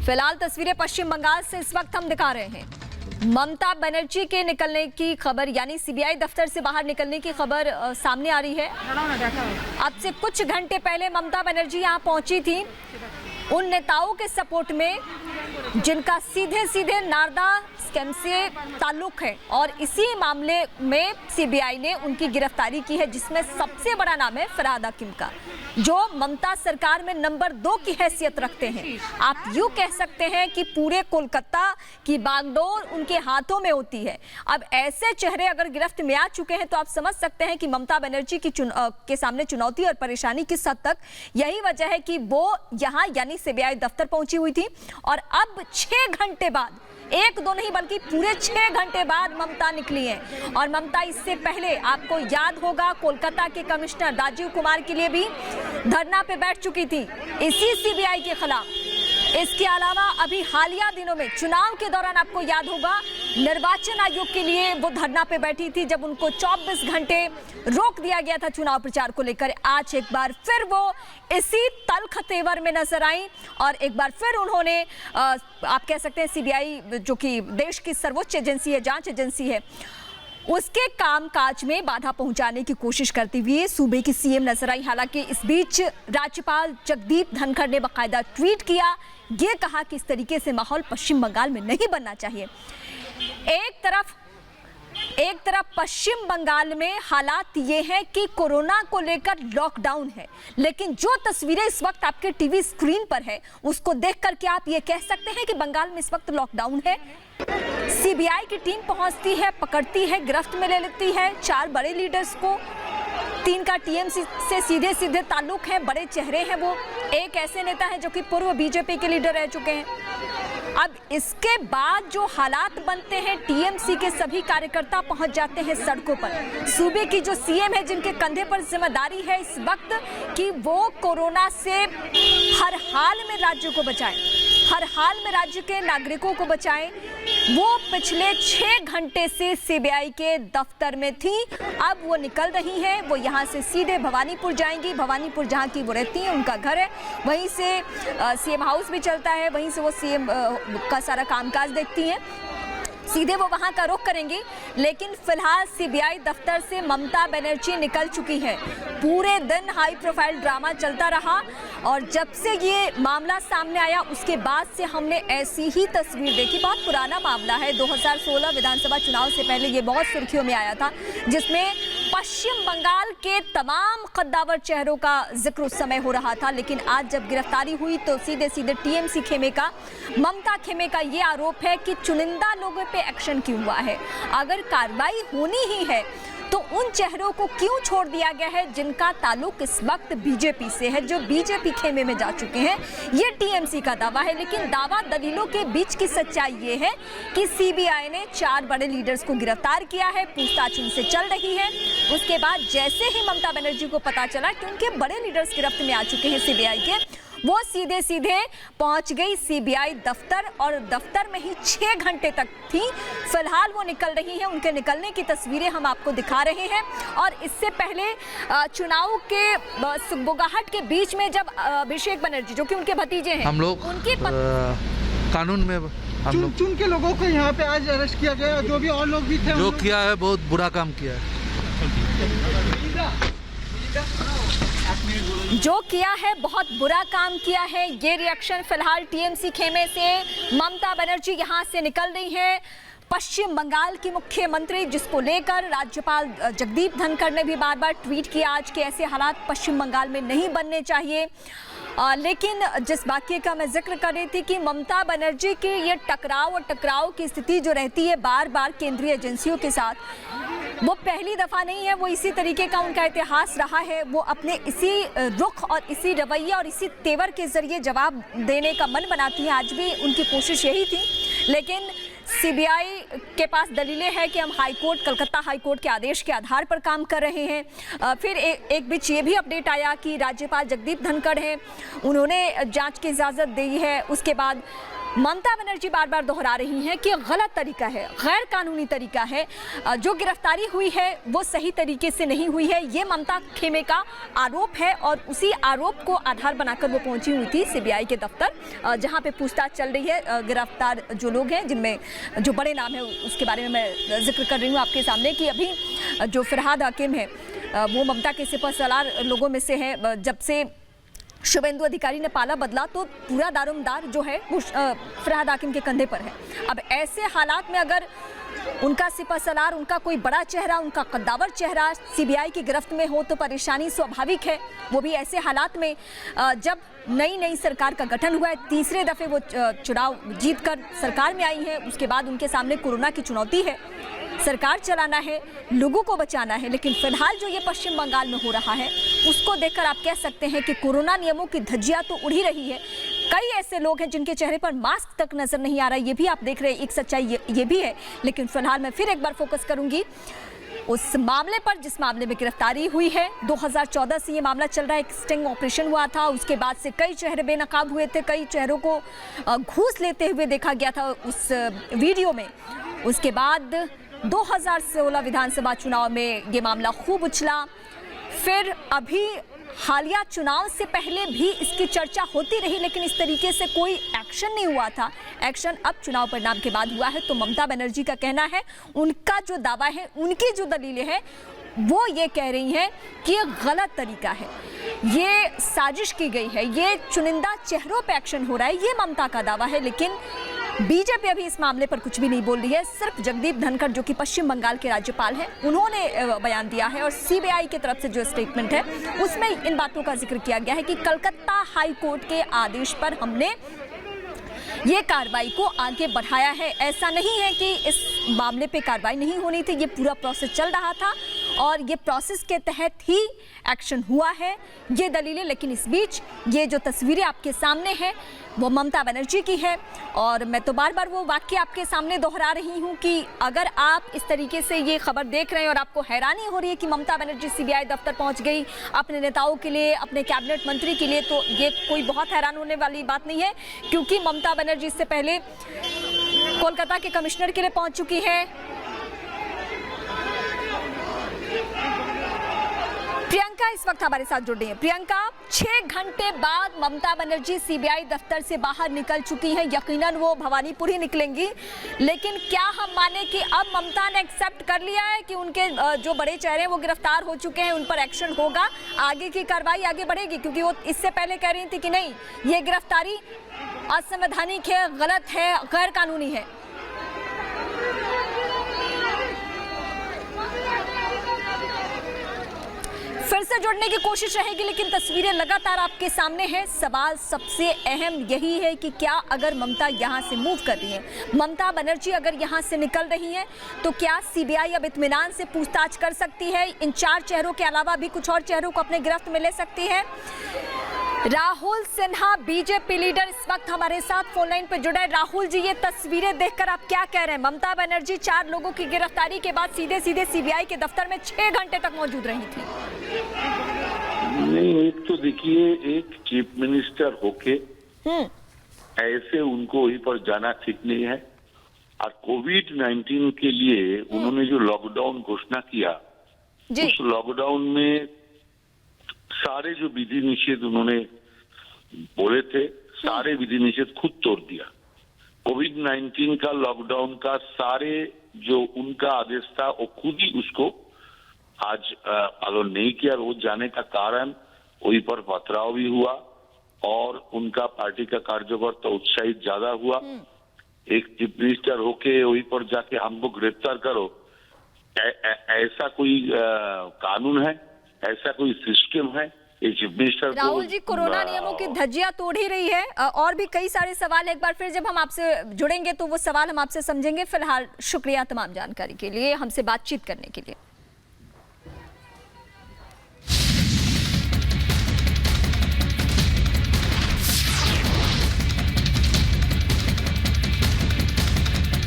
फिलहाल तस्वीरें पश्चिम बंगाल से इस वक्त हम दिखा रहे हैं। ममता बनर्जी के निकलने की खबर, यानी सीबीआई दफ्तर से बाहर निकलने की खबर सामने आ रही है। अब से कुछ घंटे पहले ममता बनर्जी यहां पहुंची थी उन नेताओं के सपोर्ट में जिनका सीधे सीधे नारदा स्कैम से ताल्लुक है, और इसी मामले में सीबीआई ने उनकी गिरफ्तारी की है, जिसमें सबसे बड़ा नाम है फरहाद हकीम का, जो ममता सरकार में नंबर 2 की हैसियत रखते हैं। आप यूं कह सकते हैं कि पूरे कोलकाता की बागडोर उनके हाथों में होती है। अब ऐसे चेहरे अगर गिरफ्त में आ चुके हैं तो आप समझ सकते हैं कि ममता बनर्जी की के सामने चुनौती और परेशानी किस हद तक। यही वजह है कि वो यहाँ यानी सीबीआई दफ्तर पहुंची हुई थी, और अब 6 घंटे बाद, 1-2 नहीं बल्कि पूरे 6 घंटे बाद ममता निकली है। और ममता इससे पहले, आपको याद होगा, कोलकाता के कमिश्नर राजीव कुमार के लिए भी धरना पे बैठ चुकी थी इसी सीबीआई के खिलाफ। इसके अलावा अभी हालिया दिनों में चुनाव के दौरान आपको याद होगा निर्वाचन आयोग के लिए वो धरना पे बैठी थी, जब उनको 24 घंटे रोक दिया गया था चुनाव प्रचार को लेकर। आज एक बार फिर वो इसी तल्ख तेवर में नजर आई, और एक बार फिर उन्होंने आप कह सकते हैं सीबीआई, जो कि देश की सर्वोच्च एजेंसी है, जांच एजेंसी है, उसके कामकाज में बाधा पहुंचाने की कोशिश करती हुई सूबे की सीएम नजर आई। हालांकि इस बीच राज्यपाल जगदीप धनखड़ ने बाकायदा ट्वीट किया, ये कहा कि इस तरीके से माहौल पश्चिम बंगाल में नहीं बनना चाहिए। एक तरफ पश्चिम बंगाल में हालात ये हैं कि कोरोना को लेकर लॉकडाउन है, लेकिन जो तस्वीरें इस वक्त आपके टीवी स्क्रीन पर है उसको देखकर क्या आप ये कह सकते हैं कि बंगाल में इस वक्त लॉकडाउन है? सीबीआई की टीम पहुंचती है, पकड़ती है, गिरफ्त में ले लेती है 4 बड़े लीडर्स को। 3 का टीएमसी से सीधे सीधे ताल्लुक है, बड़े चेहरे हैं वो। एक ऐसे नेता है जो कि पूर्व बीजेपी के लीडर रह चुके हैं। अब इसके बाद जो हालात बनते हैं, टीएमसी के सभी कार्यकर्ता पहुंच जाते हैं सड़कों पर। सूबे की जो सीएम है, जिनके कंधे पर जिम्मेदारी है इस वक्त कि वो कोरोना से हर हाल में राज्य को बचाएं, हर हाल में राज्य के नागरिकों को बचाएं, वो पिछले 6 घंटे से सीबीआई के दफ्तर में थी। अब वो निकल रही हैं, वो यहाँ से सीधे भवानीपुर जाएंगी। भवानीपुर जहाँ की वो रहती हैं, उनका घर है, वहीं से सीएम हाउस भी चलता है, वहीं से वो सीएम का सारा कामकाज देखती हैं। सीधे वो वहां का रुख करेंगी। लेकिन फिलहाल सीबीआई दफ्तर से ममता बनर्जी निकल चुकी है। पूरे दिन हाई प्रोफाइल ड्रामा चलता रहा, और जब से ये मामला सामने आया उसके बाद से हमने ऐसी ही तस्वीर देखी। बहुत पुराना मामला है, 2016 विधानसभा चुनाव से पहले ये बहुत सुर्खियों में आया था, जिसमें पश्चिम बंगाल के तमाम कद्दावर चेहरों का जिक्र उस समय हो रहा था। लेकिन आज जब गिरफ्तारी हुई तो सीधे सीधे टीएमसी खेमे का, ममता खेमे का ये आरोप है कि चुनिंदा लोगों पे एक्शन क्यों हुआ है। अगर कार्रवाई होनी ही है तो उन चेहरों को क्यों छोड़ दिया गया है जिनका ताल्लुक इस वक्त बीजेपी से है, जो बीजेपी खेमे में जा चुके हैं। ये टीएमसी का दावा है, लेकिन दावा दलीलों के बीच की सच्चाई ये है कि सीबीआई ने 4 बड़े लीडर्स को गिरफ्तार किया है, पूछताछ उनसे चल रही है। उसके बाद जैसे ही ममता बनर्जी को पता चला कि उनके बड़े लीडर्स गिरफ्त में आ चुके हैं सीबीआई के, वो सीधे सीधे पहुंच गई सीबीआई दफ्तर, और दफ्तर में ही 6 घंटे तक थी। फिलहाल वो निकल रही हैं, उनके निकलने की तस्वीरें हम आपको दिखा रहे हैं। और इससे पहले चुनाव के सुगबुगाहट के बीच में जब अभिषेक बनर्जी, जो कि उनके भतीजे हैं, हम लोग उनकी कानून में हम लोग चुन के लोगों को यहाँ पे आज अरेस्ट किया गया, जो भी और लोग भी थे, जो किया है बहुत बुरा काम किया है। जो किया है बहुत बुरा काम किया है, ये रिएक्शन फिलहाल टीएमसी खेमे से ममता बनर्जी यहां से निकल रही है। पश्चिम बंगाल की मुख्यमंत्री, जिसको लेकर राज्यपाल जगदीप धनखड़ ने भी बार बार ट्वीट किया आज के ऐसे हालात पश्चिम बंगाल में नहीं बनने चाहिए। लेकिन जिस वाक्य का मैं जिक्र कर रही थी कि ममता बनर्जी की ये टकराव की स्थिति जो रहती है बार बार केंद्रीय एजेंसियों के साथ, वो पहली दफा नहीं है, वो इसी तरीके का उनका इतिहास रहा है। वो अपने इसी रुख और इसी रवैया और इसी तेवर के जरिए जवाब देने का मन बनाती है। आज भी उनकी कोशिश यही थी, लेकिन सीबीआई के पास दलीलें हैं कि हम हाईकोर्ट, कलकत्ता हाईकोर्ट के आदेश के आधार पर काम कर रहे हैं। फिर एक बीच ये भी अपडेट आया कि राज्यपाल जगदीप धनखड़ हैं, उन्होंने जांच की इजाज़त दी है। उसके बाद ममता बनर्जी बार बार दोहरा रही हैं कि गलत तरीका है, गैर कानूनी तरीका है, जो गिरफ्तारी हुई है वो सही तरीके से नहीं हुई है। ये ममता खेमे का आरोप है और उसी आरोप को आधार बनाकर वो पहुंची हुई थी सीबीआई के दफ्तर, जहां पे पूछताछ चल रही है। गिरफ्तार जो लोग हैं, जिनमें जो बड़े नाम है उसके बारे में मैं जिक्र कर रही हूँ आपके सामने कि अभी जो फरहाद हाकिम है वो ममता के सिपहसालार लोगों में से है। जब से शुभेंदु अधिकारी ने पाला बदला तो पूरा दारोमदार जो है वो फरहाद हाकिम के कंधे पर है। अब ऐसे हालात में अगर उनका सिपहसालार, उनका कोई बड़ा चेहरा, उनका कद्दावर चेहरा सीबीआई की गिरफ्त में हो तो परेशानी स्वाभाविक है। वो भी ऐसे हालात में जब नई सरकार का गठन हुआ है, तीसरे दफे वो चुनाव जीतकर सरकार में आई है, उसके बाद उनके सामने कोरोना की चुनौती है, सरकार चलाना है, लोगों को बचाना है। लेकिन फिलहाल जो ये पश्चिम बंगाल में हो रहा है उसको देखकर आप कह सकते हैं कि कोरोना नियमों की धज्जियां तो उड़ ही रही है। कई ऐसे लोग हैं जिनके चेहरे पर मास्क तक नजर नहीं आ रहा, ये भी आप देख रहे हैं, एक सच्चाई ये भी है। लेकिन फिलहाल मैं फिर एक बार फोकस करूंगी उस मामले पर जिस मामले में गिरफ्तारी हुई है। 2014 से ये मामला चल रहा है, एक स्टिंग ऑपरेशन हुआ था, उसके बाद से कई चेहरे बेनकाब हुए थे, कई चेहरों को घूस लेते हुए देखा गया था उस वीडियो में। उसके बाद 2016 विधानसभा चुनाव में ये मामला खूब उछला। फिर अभी हालिया चुनाव से पहले भी इसकी चर्चा होती रही, लेकिन इस तरीके से कोई एक्शन नहीं हुआ था। एक्शन अब चुनाव परिणाम के बाद हुआ है। तो ममता बनर्जी का कहना है, उनका जो दावा है, उनकी जो दलीलें हैं, वो ये कह रही हैं कि ये गलत तरीका है, ये साजिश की गई है, ये चुनिंदा चेहरों पे एक्शन हो रहा है, ये ममता का दावा है। लेकिन बीजेपी अभी इस मामले पर कुछ भी नहीं बोल रही है। सिर्फ जगदीप धनखड़ जो कि पश्चिम बंगाल के राज्यपाल हैं, उन्होंने बयान दिया है और सीबीआई की तरफ से जो स्टेटमेंट है उसमें इन बातों का जिक्र किया गया है कि कलकत्ता हाई कोर्ट के आदेश पर हमने ये कार्रवाई को आगे बढ़ाया है। ऐसा नहीं है कि इस मामले पे कार्रवाई नहीं होनी थी, ये पूरा प्रोसेस चल रहा था और ये प्रोसेस के तहत ही एक्शन हुआ है, ये दलीलें। लेकिन इस बीच ये जो तस्वीरें आपके सामने हैं वो ममता बनर्जी की है और मैं तो बार बार वो वाक्य आपके सामने दोहरा रही हूँ कि अगर आप इस तरीके से ये खबर देख रहे हैं और आपको हैरानी हो रही है कि ममता बनर्जी सीबीआई दफ्तर पहुंच गई अपने नेताओं के लिए, अपने कैबिनेट मंत्री के लिए, तो ये कोई बहुत हैरान होने वाली बात नहीं है, क्योंकि ममता बनर्जी इससे पहले कोलकाता के कमिश्नर के लिए पहुंच चुकी है। प्रियंका इस वक्त हमारे साथ जुड़ रही है। प्रियंका, 6 घंटे बाद ममता बनर्जी सीबीआई दफ्तर से बाहर निकल चुकी हैं। यकीनन वो भवानीपुर ही निकलेंगी, लेकिन क्या हम माने कि अब ममता ने एक्सेप्ट कर लिया है कि उनके जो बड़े चेहरे वो गिरफ्तार हो चुके हैं, उन पर एक्शन होगा, आगे की कार्रवाई आगे बढ़ेगी? क्योंकि वो इससे पहले कह रही थी कि नहीं, ये गिरफ्तारी असंवैधानिक है, गलत है, गैर कानूनी है। फिर से जुड़ने की कोशिश रहेगी, लेकिन तस्वीरें लगातार आपके सामने हैं। सवाल सबसे अहम यही है कि क्या अगर ममता यहां से मूव कर रही है, ममता बनर्जी अगर यहां से निकल रही हैं, तो क्या सीबीआई अब इत्मीनान से पूछताछ कर सकती है? इन 4 चेहरों के अलावा भी कुछ और चेहरों को अपने गिरफ्त में ले सकती है? राहुल सिन्हा बीजेपी लीडर इस वक्त हमारे साथ फोन लाइन पर जुड़ा है। राहुल जी, ये तस्वीरें देखकर आप क्या कह रहे हैं? ममता बनर्जी 4 लोगों की गिरफ्तारी के बाद सीधे सीबीआई के दफ्तर में 6 घंटे तक मौजूद रही थी। नहीं, एक तो देखिए, एक चीफ मिनिस्टर होके ऐसे उनको वहीं पर जाना ठीक नहीं है। और कोविड-19 के लिए उन्होंने जो लॉकडाउन घोषणा किया, उस लॉकडाउन में सारे जो विधि निषेध उन्होंने बोले थे, सारे विधि निषेध खुद तोड़ दिया। कोविड-19 का लॉकडाउन का सारे जो उनका आदेश था वो खुद ही उसको आज पालन नहीं किया। रोज जाने का कारण वहीं पर पथराव भी हुआ और उनका पार्टी का कार्यकर्ता उत्साहित ज्यादा हुआ। एक चीफ मिनिस्टर होके वहीं पर जाके हमको गिरफ्तार करो, ऐसा कोई कानून है? ऐसा कोई सिस्टम है? Chief minister Rahul ji, corona नियमों की धज्जियां तोड़ ही रही है और भी कई सारे सवाल। एक बार फिर जब हम आपसे जुड़ेंगे तो वो सवाल हम आपसे समझेंगे। फिलहाल शुक्रिया तमाम जानकारी के लिए, हमसे बातचीत करने के लिए।